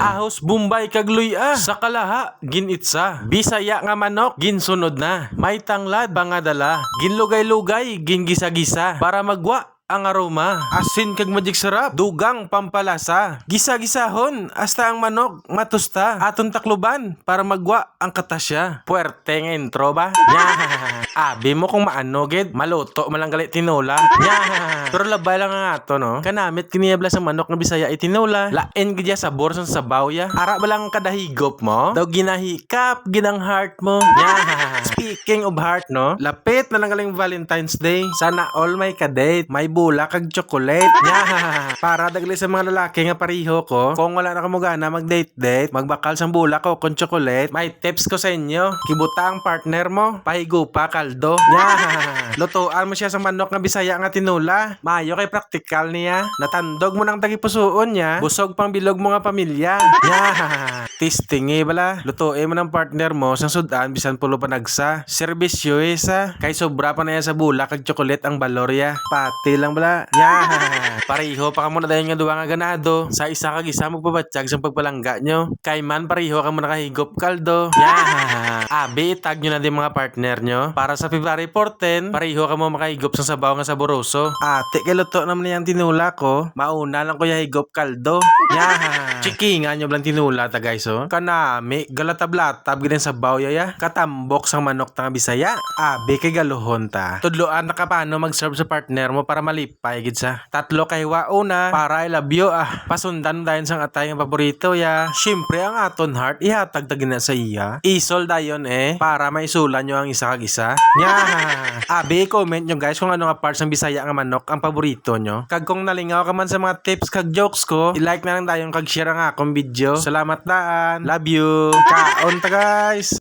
Ahos Bombay kag luya. Sa kalaha, ginitsa. Bisaya nga manok, ginsunod na. May tanglad, pangadala. Ginlugay-lugay, gingisa-gisa. Para magwa ang aroma, asin kag magic sarap, dugang pampalasa. Gisa-gisahon, hasta ang manok matusta. Aton takluban para magwa ang katasya. Puwerte nga intro ba? Yeah. Abi mo kung maano gid, maluto malang gali tinola. Yeah. Pero labay lang nga ato no. Kanamit kiniyabla sa manok nga Bisaya itinola. Lain gid ya sabor sa sabaw ya. Ara ba lang kadahigop mo? Daw ginahikap ginang heart mo. Yeah. Speaking of heart no, lapit na lang galing Valentine's Day. Sana all may kadate, may bula kag chocolate. Yeah. Para dagli sa mga lalaki nga pariho ko, kung wala na kamo gana mag-date-date, magbakal sang bula ko kon chocolate, may tips ko sa inyo. Kibuta ang partner mo, pahigupa kaldo. Yeah. Lutuan mo siya sa manok nga Bisaya nga tinula. Mayo kay praktikal niya. Natandog mo nang tagipusoon niya, busog pang bilog mo nga pamilya. Yeah. Tistingi bala. Lutuin mo ng partner mo sang sudan bisan pulo pa nagsa. Serbisyo isa. Kay sobra pa na yan sa bula kag chocolate ang balorya. Pati lang bala. Yeah. Pariho pa kamo na dayon nga duwa nga ganado. Sa isa kag isa magpabatsyag sa pagpalangga nyo. Kay man pariho kamo nakahigop kaldo. Yeah. Abi tag nyo na din mga partner nyo. Para sa February 14, pariho kamo makahigop sa sabaw nga saboroso. Ate kay luto naman niyang tinula ko. Mauna lang ko ya higop kaldo. Yeah. Chikingan nyo blang tinula ta guys oh. Kanami galatab-latab gid sa sabaw ya. Katambok sang manok ta nga Bisaya. Abi kay galuhon ta. Tudloan na ka paano mag-serve sa partner mo para malipay gid sa. Tatlo kay una para I love you pasundan dayon sang atay nga paborito ya. Syempre ang aton heart ihatag ta gina sa iya. Isol dayon para maisulan nyo ang isa kag isa. Yeah. Abi comment nyo guys kung ano nga parts ng Bisaya nga manok ang paborito nyo. Kag kung nalingaw ka man sa mga tips kag jokes ko, i-like na lang dayon kag share ang akong video. Salamat daan. Love you. Kaon ta guys.